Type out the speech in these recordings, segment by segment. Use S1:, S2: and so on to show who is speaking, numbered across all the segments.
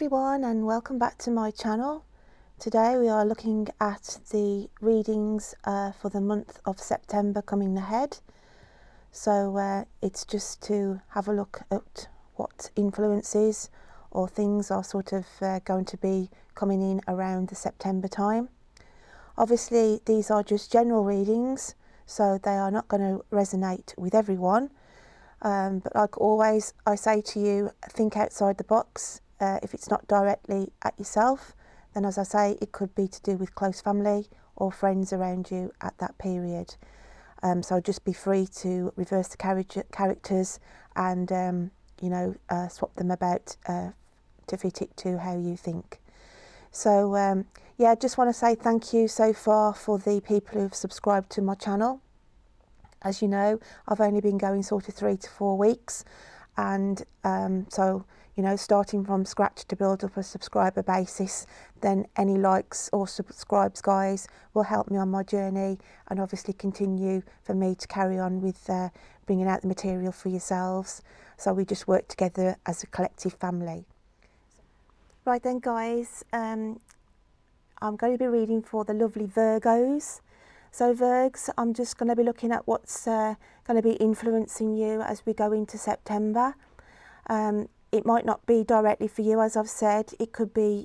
S1: everyone, and welcome back to my channel. Today we are looking at the readings for the month of September coming ahead. So it's just to have a look at what influences or things are sort of going to be coming in around the September time. Obviously these are just general readings, so they are not going to resonate with everyone. But like always, I say to you, think outside the box. If it's not directly at yourself, then as I say, it could be to do with close family or friends around you at that period. So just be free to reverse the characters and swap them about to fit it to how you think. So yeah, I just want to say thank you so far for the people who've subscribed to my channel. As you know, I've only been going sort of 3 to 4 weeks, and so starting from scratch to build up a subscriber basis, then any likes or subscribes, guys, will help me on my journey and obviously continue for me to carry on with bringing out the material for yourselves. So we just work together as a collective family. Right then, guys, I'm going to be reading for the lovely Virgos. So Virgs, I'm just going to be looking at what's going to be influencing you as we go into September. It might not be directly for you, as I've said. It could be,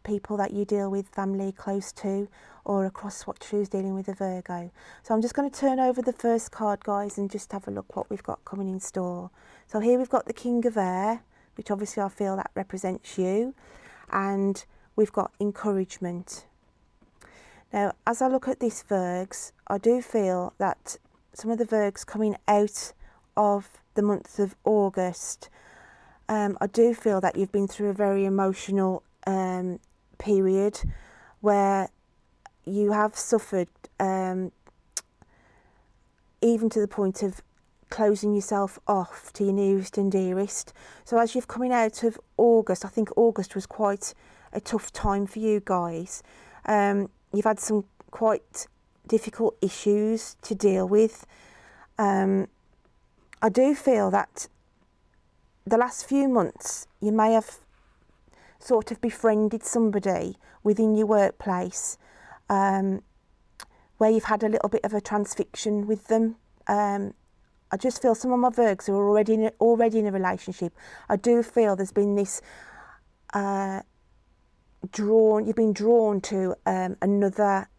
S1: people that you deal with, family close to, or across what who's dealing with a Virgo. So I'm just going to turn over the first card, guys, and just have a look what we've got coming in store. So here we've got the King of Air, which obviously I feel that represents you, and we've got encouragement. Now, as I look at this Virgs, I do feel that some of the Virgs coming out of the month of August, I do feel that you've been through a very emotional period where you have suffered, even to the point of closing yourself off to your nearest and dearest. So as you've coming out of August, I think August was quite a tough time for you guys. You've had some quite difficult issues to deal with. I do feel that the last few months you may have sort of befriended somebody within your workplace where you've had a little bit of a transfixion with them. I just feel some of my Virgs who are already in a relationship, I do feel there's been this you've been drawn to another,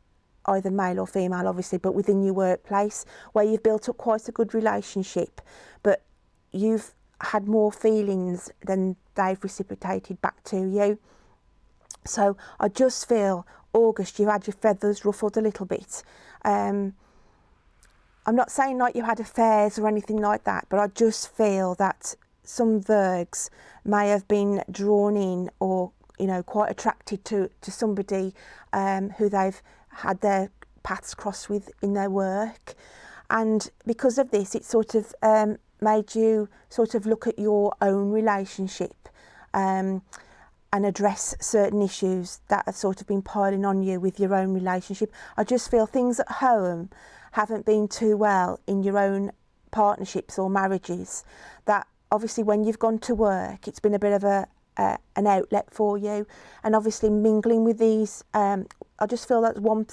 S1: either male or female obviously, but within your workplace, where you've built up quite a good relationship, but you've had more feelings than they've reciprocated back to you. So I just feel August you've had your feathers ruffled a little bit. I'm not saying like you had affairs or anything like that, but I just feel that some Virgs may have been drawn in or quite attracted to somebody who they've had their paths crossed with in their work, and because of this it sort of made you sort of look at your own relationship and address certain issues that have sort of been piling on you with your own relationship. I just feel things at home haven't been too well in your own partnerships or marriages, that obviously when you've gone to work it's been a bit of an outlet for you, and obviously mingling with these I just feel that's one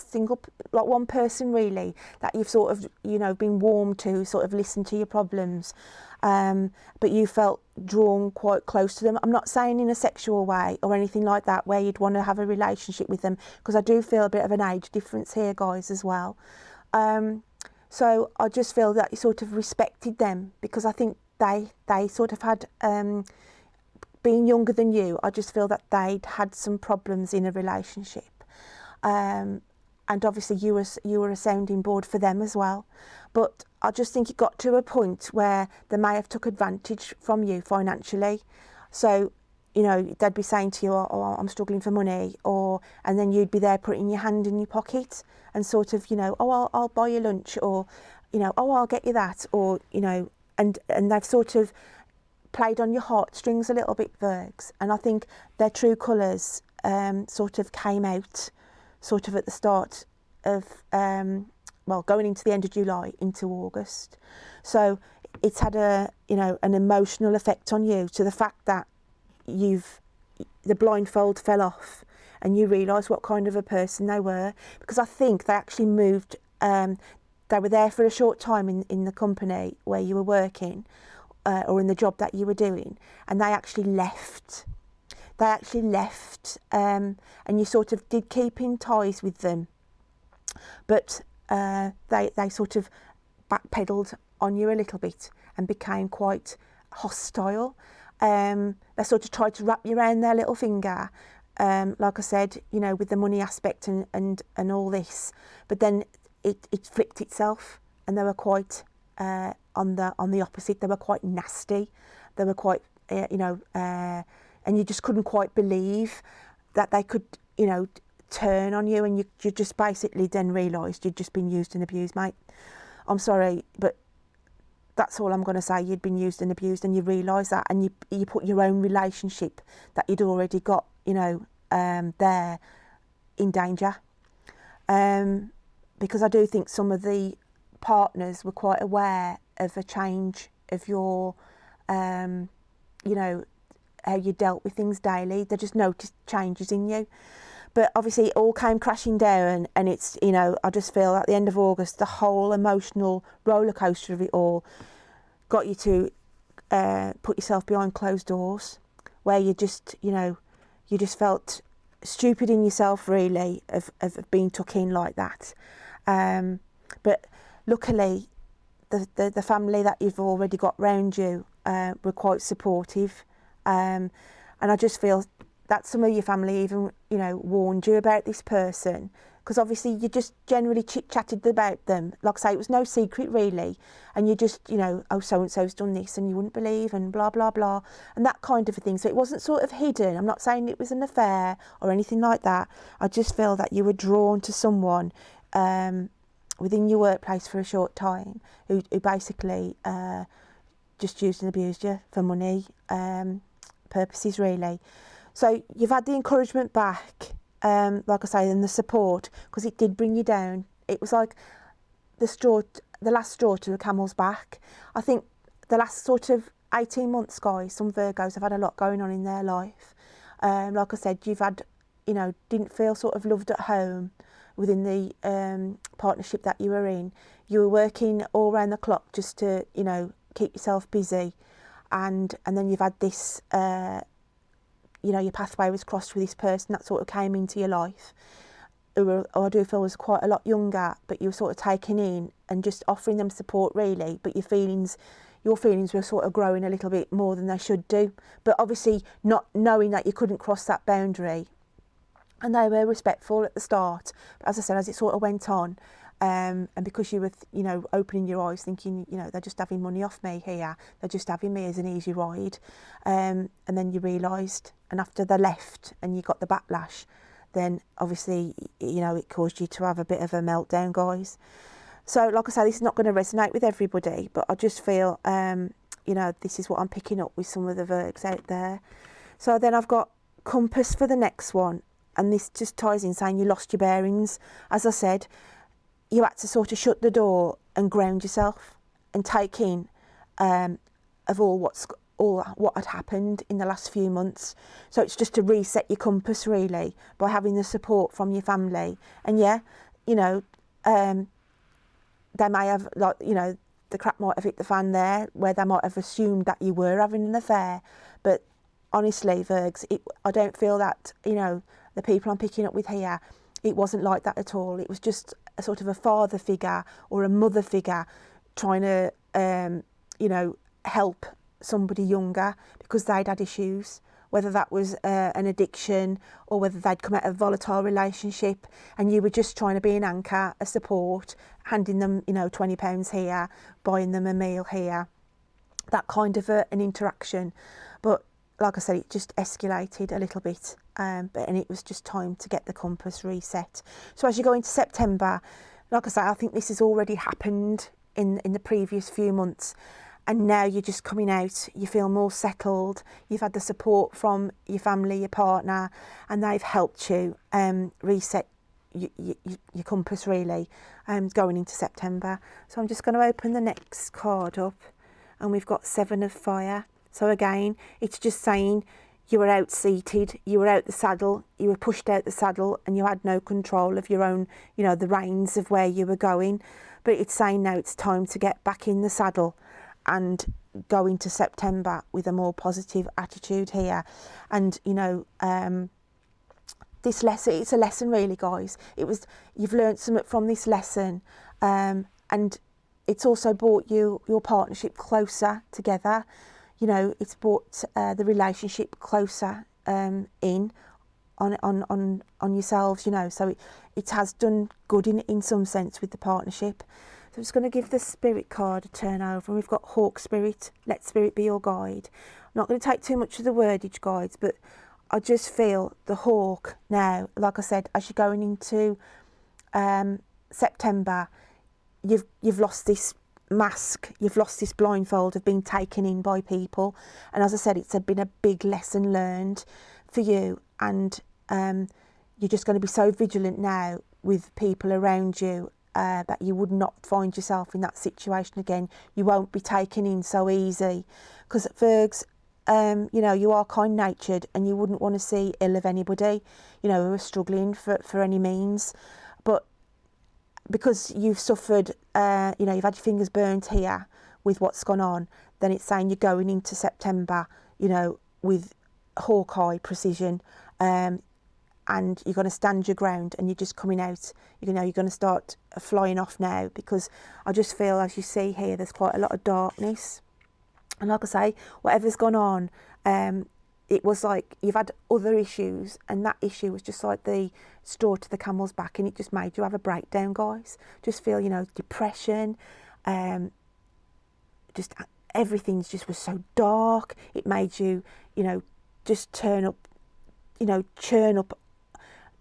S1: person really that you've sort of been warm to, sort of listened to your problems, but you felt drawn quite close to them. I'm not saying in a sexual way or anything like that where you'd want to have a relationship with them, because I do feel a bit of an age difference here, guys, as well. So I just feel that you sort of respected them, because I think they sort of had being younger than you, I just feel that they'd had some problems in a relationship, and obviously you were a sounding board for them as well. But I just think it got to a point where they may have took advantage from you financially. So they'd be saying to you, oh, I'm struggling for money, and then you'd be there putting your hand in your pocket and sort of oh, I'll buy you lunch, or oh, I'll get you that, or and they've sort of played on your heartstrings a little bit, Virgs, and I think their true colours sort of came out sort of at the start of going into the end of July into August. So it's had an emotional effect on you, to the fact that you've the blindfold fell off and you realised what kind of a person they were. Because I think they actually moved, they were there for a short time in the company where you were working, or in the job that you were doing, and they actually left. And you sort of did keep in ties with them, but they sort of backpedaled on you a little bit and became quite hostile. They sort of tried to wrap you around their little finger, like I said, you know, with the money aspect and all this. But then it flipped itself, and they were quite on the opposite. They were quite nasty. They were quite, and you just couldn't quite believe that they could, you know, turn on you, and you just basically then realised you'd just been used and abused, mate. I'm sorry, but that's all I'm going to say. You'd been used and abused, and you realise that, and you put your own relationship that you'd already got, you know, there in danger. Because I do think some of the partners were quite aware of a change of your, you know, how you dealt with things daily. They just noticed changes in you. But obviously it all came crashing down, and it's, you know, I just feel at the end of August, the whole emotional roller coaster of it all got you to put yourself behind closed doors, where you just, you know, you just felt stupid in yourself, really, of being took in like that. But luckily, the family that you've already got round you were quite supportive. And I just feel that some of your family even, you know, warned you about this person, because obviously you just generally chit-chatted about them. Like I say, it was no secret really, and you just, you know, oh, so-and-so's done this and you wouldn't believe, and blah, blah, blah, and that kind of a thing. So it wasn't sort of hidden. I'm not saying it was an affair or anything like that. I just feel that you were drawn to someone within your workplace for a short time who basically just used and abused you for money purposes, really. So you've had the encouragement back, like I say, and the support, because it did bring you down. It was like the last straw to the camel's back. I think the last sort of 18 months, guys, some Virgos have had a lot going on in their life. Like I said, you've had, you know, didn't feel sort of loved at home within the partnership that you were in. You were working all around the clock just to, you know, keep yourself busy, and then you've had this, you know, your pathway was crossed with this person that sort of came into your life, who I do feel was quite a lot younger, but you were sort of taking in and just offering them support, really. But your feelings were sort of growing a little bit more than they should do. But obviously not knowing that you couldn't cross that boundary. And they were respectful at the start. But as I said, as it sort of went on, and because you were, you know, opening your eyes thinking, you know, they're just having money off me here, they're just having me as an easy ride, and then you realised, and after they left and you got the backlash, then obviously, you know, it caused you to have a bit of a meltdown, guys. So like I say, this is not going to resonate with everybody, but I just feel, you know, this is what I'm picking up with some of the Virgs out there. So then I've got Compass for the next one, and this just ties in saying you lost your bearings. As I said, you had to sort of shut the door and ground yourself and take in of all what had happened in the last few months. So it's just to reset your compass, really, by having the support from your family. And yeah, you know, they may have, like, you know, the crap might have hit the fan there, where they might have assumed that you were having an affair. But honestly, Virgs, I don't feel that, you know, the people I'm picking up with here, it wasn't like that at all. It was just a sort of a father figure or a mother figure trying to, you know, help somebody younger because they'd had issues, whether that was an addiction or whether they'd come out of a volatile relationship, and you were just trying to be an anchor, a support, handing them, you know, £20 here, buying them a meal here, that kind of an interaction. But like I said, it just escalated a little bit, and it was just time to get the compass reset. So as you go into September, like I say, I think this has already happened in the previous few months, and now you're just coming out, you feel more settled, you've had the support from your family, your partner, and they've helped you reset your compass, really, going into September. So I'm just going to open the next card up, and we've got 7 of Fire. So again, it's just saying you were out-seated, you were out the saddle, you were pushed out the saddle, and you had no control of your own, you know, the reins of where you were going. But it's saying now it's time to get back in the saddle and go into September with a more positive attitude here. And, you know, this lesson, it's a lesson really, guys. You've learned something from this lesson, and it's also brought your partnership closer together. You know, it's brought the relationship closer in on yourselves, you know. So it has done good in some sense with the partnership. So I'm just going to give the Spirit card a turn over. And we've got Hawk Spirit. Let Spirit be your guide. I'm not going to take too much of the wordage, guides, but I just feel the hawk now, like I said, as you're going into September, you've lost this mask, you've lost this blindfold of being taken in by people. And as I said, it's been a big lesson learned for you. And you're just going to be so vigilant now with people around you that you would not find yourself in that situation again. You won't be taken in so easy, because Virgs, you know, you are kind-natured and you wouldn't want to see ill of anybody, you know, who are struggling for any means. But because you've suffered, you know, you've had your fingers burnt here with what's gone on, then it's saying you're going into September, you know, with Hawkeye precision, and you're going to stand your ground, and you're just coming out, you know, you're going to start flying off now, because I just feel, as you see here, there's quite a lot of darkness. And like I say, whatever's gone on, it was like you've had other issues, and that issue was just like the straw to the camel's back, and it just made you have a breakdown, guys. Just feel, you know, depression, just everything just was so dark. It made you, you know, just churn up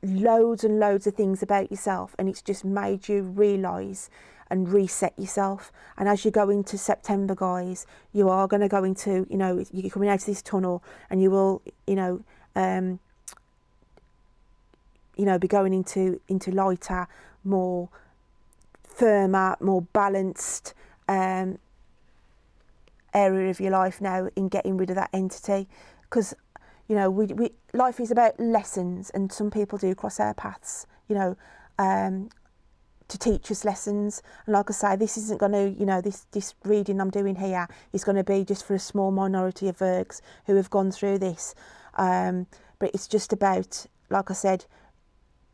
S1: loads and loads of things about yourself, and it's just made you realise and reset yourself. And as you go into September, guys, you are going to go into, you know, you're coming out of this tunnel, and you will, you know, be going into lighter, more firmer, more balanced area of your life now, in getting rid of that entity. Because, you know, we life is about lessons, and some people do cross our paths, you know, to teach us lessons. And like I say, this isn't going to, you know, this reading I'm doing here is going to be just for a small minority of Virgs who have gone through this. But it's just about, like I said,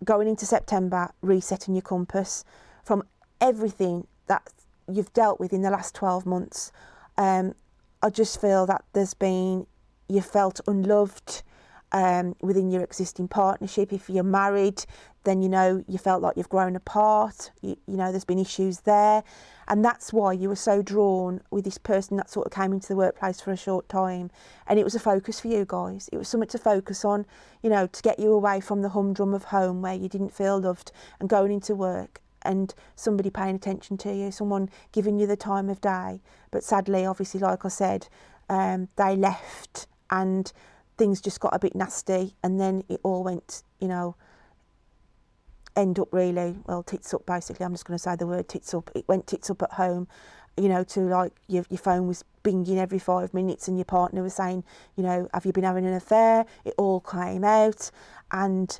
S1: going into September, resetting your compass from everything that you've dealt with in the last 12 months. I just feel that you felt unloved within your existing partnership. If you're married, then, you know, you felt like you've grown apart. You know, there's been issues there. And that's why you were so drawn with this person that sort of came into the workplace for a short time. And it was a focus for you guys. It was something to focus on, you know, to get you away from the humdrum of home where you didn't feel loved, and going into work and somebody paying attention to you, someone giving you the time of day. But sadly, obviously, like I said, they left, and things just got a bit nasty, and then it all went, you know, end up really, well, tits up basically. I'm just going to say the word tits up. It went tits up at home, you know, to like your phone was binging every 5 minutes, and your partner was saying, you know, have you been having an affair? It all came out, and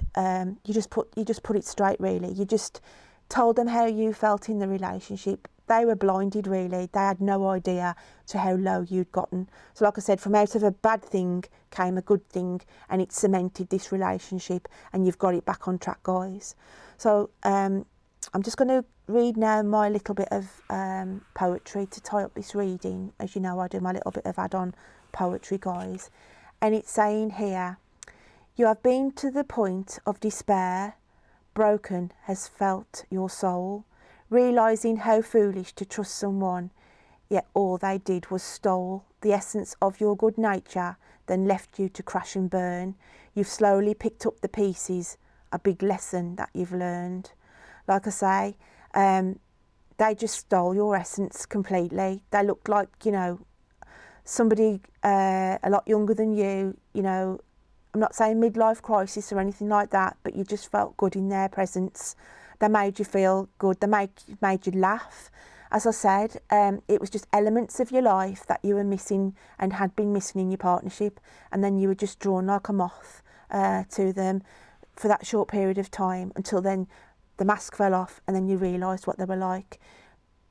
S1: you just put it straight really. You just told them how you felt in the relationship. They were blinded really. They had no idea to how low you'd gotten. So like I said, from out of a bad thing came a good thing, and it cemented this relationship, and you've got it back on track, guys. So I'm just going to read now my little bit of poetry to tie up this reading. As you know, I do my little bit of add-on poetry, guys. And it's saying here, you have been to the point of despair, broken has felt your soul, realising how foolish to trust someone, yet all they did was stole the essence of your good nature, then left you to crash and burn. You've slowly picked up the pieces, a big lesson that you've learned. Like I say, they just stole your essence completely. They looked like, you know, somebody a lot younger than you, you know. I'm not saying midlife crisis or anything like that, but you just felt good in their presence. They made you feel good. They made you laugh. as I said, it was just elements of your life that you were missing and had been missing in your partnership, and then you were just drawn like a moth to them for that short period of time, until then the mask fell off and then you realised what they were like.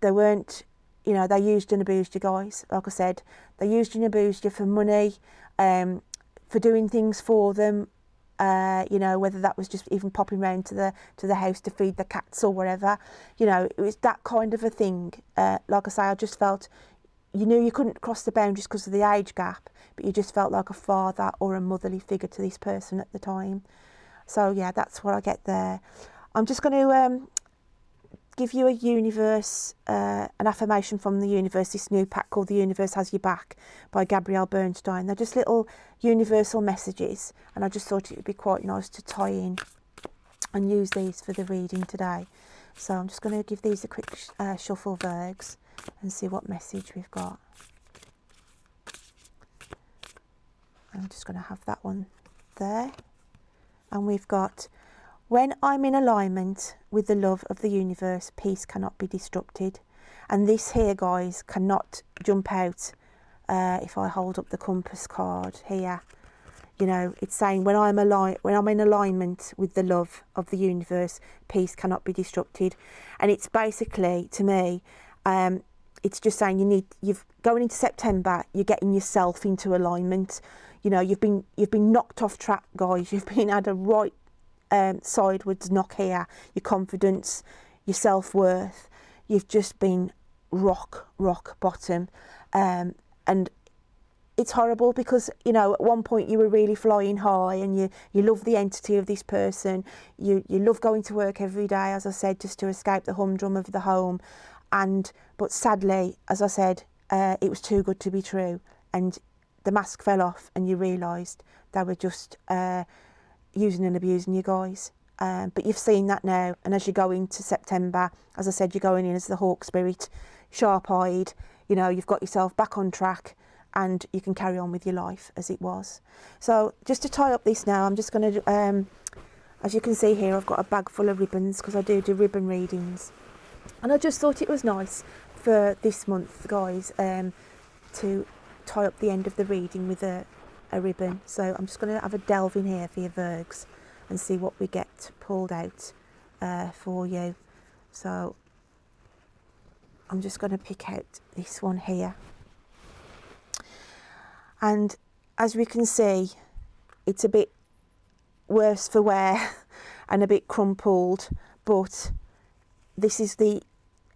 S1: They weren't, you know, they used and abused you guys. Like I said, they used and abused you for money, for doing things for them, you know, whether that was just even popping round to the house to feed the cats or whatever. You know, it was that kind of a thing. Like I say, I just felt, you knew you couldn't cross the boundaries because of the age gap, but you just felt like a father or a motherly figure to this person at the time. So yeah, that's what I get there. I'm just going to give you a universe, an affirmation from the universe, this new pack called The Universe Has Your Back by Gabrielle Bernstein. They're just little universal messages, and I just thought it would be quite nice to tie in and use these for the reading today. So I'm just going to give these a quick shuffle, Virgs, and see what message we've got. I'm just going to have that one there. And we've got, when I'm in alignment with the love of the universe, peace cannot be disrupted. And this here, guys, cannot jump out if I hold up the compass card here. You know, it's saying when I'm in alignment with the love of the universe, peace cannot be disrupted. And it's basically, to me, it's just saying you've going into September, you're getting yourself into alignment. You know, you've been knocked off track, guys. You've been had a right sideways knock here. Your confidence, your self-worth. You've just been rock bottom, and it's horrible because, you know, at one point you were really flying high and you love the entity of this person. You love going to work every day, as I said, just to escape the humdrum of the home. But sadly, as I said, it was too good to be true, and the mask fell off and you realised they were just using and abusing you guys. But you've seen that now, and as you go into September, as I said, you're going in as the hawk spirit, sharp-eyed. You know, you've got yourself back on track and you can carry on with your life as it was. So just to tie up this now, I'm just going to, as you can see here, I've got a bag full of ribbons because I do ribbon readings. And I just thought it was nice for this month, guys, to tie up the end of the reading with a ribbon. So I'm just going to have a delve in here for your Virgs and see what we get pulled out for you. So I'm just going to pick out this one here. And as we can see, it's a bit worse for wear and a bit crumpled, but this is the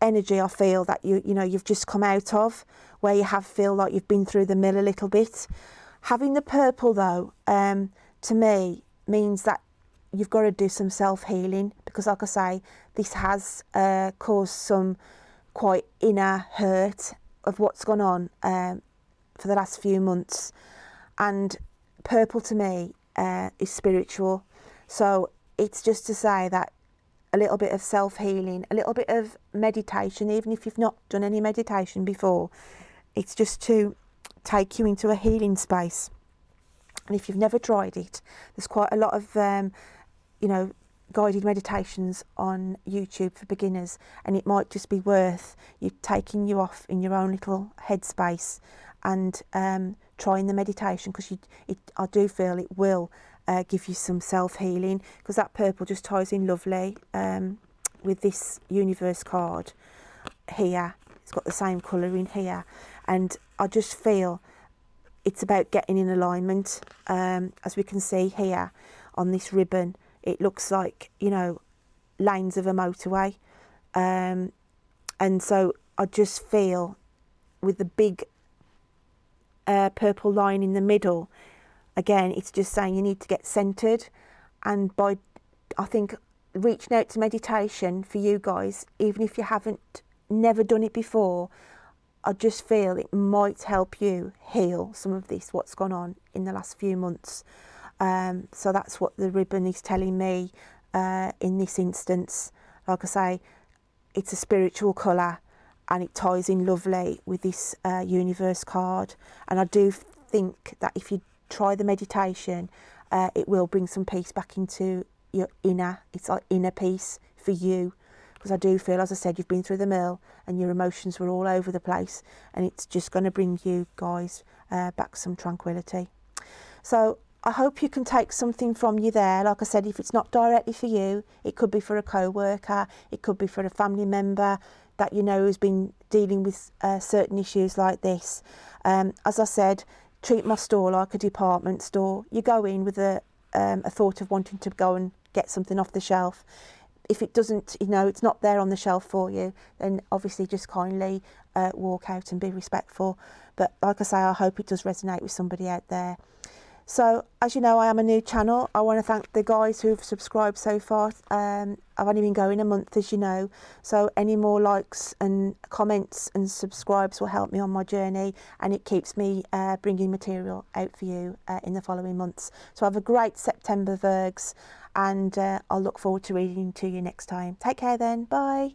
S1: energy I feel that you've just come out of, where you feel like you've been through the mill a little bit. Having the purple though, to me, means that you've got to do some self-healing, because like I say, this has caused some quite inner hurt of what's gone on for the last few months. And purple to me is spiritual. So it's just to say that a little bit of self-healing, a little bit of meditation, even if you've not done any meditation before, it's just to take you into a healing space. And if you've never tried it, there's quite a lot of guided meditations on YouTube for beginners, and it might just be worth you taking you off in your own little headspace and trying the meditation, because I do feel it will give you some self-healing, because that purple just ties in lovely with this universe card here. It's got the same colour in here, and I just feel it's about getting in alignment. As we can see here on this ribbon, it looks like, lanes of a motorway, and so I just feel with the big purple line in the middle, again, it's just saying you need to get centered. And by, I think, reaching out to meditation for you guys, even if you haven't never done it before, I just feel it might help you heal some of this, what's gone on in the last few months. So that's what the ribbon is telling me in this instance. Like I say, it's a spiritual colour, and it ties in lovely with this universe card. And I do think that if you try the meditation, it will bring some peace back into your inner. It's like inner peace for you, because I do feel, as I said, you've been through the mill and your emotions were all over the place, and it's just going to bring you guys back some tranquility. So I hope you can take something from you there. Like I said, if it's not directly for you, it could be for a co-worker, it could be for a family member that you know who's been dealing with certain issues like this. As I said, treat my store like a department store. You go in with a thought of wanting to go and get something off the shelf. If it doesn't, you know, it's not there on the shelf for you, then obviously just kindly walk out and be respectful. But like I say, I hope it does resonate with somebody out there. So, as you know, I am a new channel. I want to thank the guys who've subscribed so far. I've only been going a month, as you know. So any more likes and comments and subscribes will help me on my journey, and it keeps me bringing material out for you in the following months. So have a great September, Virgs, and I'll look forward to reading to you next time. Take care then. Bye.